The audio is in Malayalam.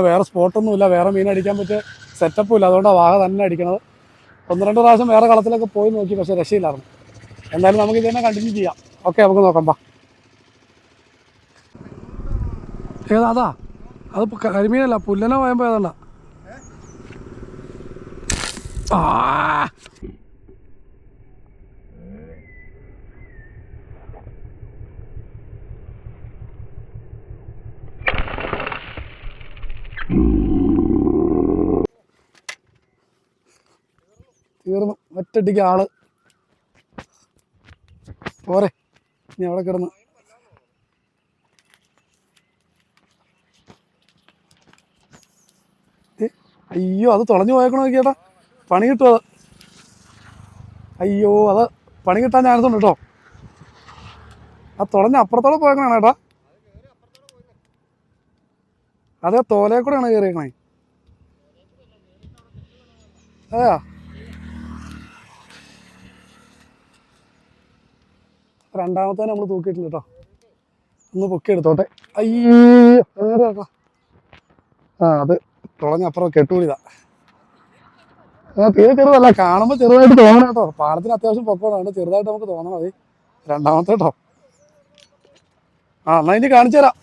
വേറെ സ്പോട്ടൊന്നുമില്ല, വേറെ മീൻ അടിക്കാൻ പറ്റിയ സെറ്റപ്പും ഇല്ല. അതുകൊണ്ടാണ് വാഹ തന്നെ അടിക്കണത്. 1-2 പ്രാവശ്യം വേറെ കളത്തിലൊക്കെ പോയി നോക്കി, പക്ഷേ രക്ഷയില്ലായിരുന്നു. എന്തായാലും നമുക്ക് ഇത് തന്നെ കണ്ടിന്യൂ ചെയ്യാം. ഓക്കെ, നമുക്ക് നോക്കാം. ബാ, അതാ അത് കരിമീനല്ല, പുല്ലനെ പോയപ്പോൾ ഏതാണ്ട. തീർന്നു, ഒറ്റടിക്ക് ആള് പോരെ. ഇനി അവിടെ കിടന്ന് അയ്യോ, അത് തുളഞ്ഞു പോയേക്കണോ നോക്കിയേട്ടാ, പണി കിട്ടും അത്. അയ്യോ, അത് പണി കിട്ടാൻ ചാൻസ് ഉണ്ട് കേട്ടോ. ആ തുളഞ്ഞ് അപ്പുറത്തോടെ പോയേക്കണാണ് ഏട്ടാ. അതേ തോലയെ കൂടെയാണ് കയറിയേക്കണേ. അതെയാ, രണ്ടാമത്തെ നമ്മൾ തൂക്കിയിട്ടില്ല കേട്ടോ. ഒന്ന് പൊക്കി എടുത്തോട്ടെ. അയ്യോ, അത് തുളഞ്ഞപ്പുറം കെട്ടുകൂടിയതാ. തീരെ ചെറുതല്ല, കാണുമ്പോൾ ചെറുതായിട്ട് തോന്നണം കേട്ടോ. പാലത്തിന് അത്യാവശ്യം പൊക്കോടാണ്, ചെറുതായിട്ട് നമുക്ക് തോന്നണം. മതി രണ്ടാമത്തെ കേട്ടോ. എന്നാ ഇനി കാണിച്ചു തരാം.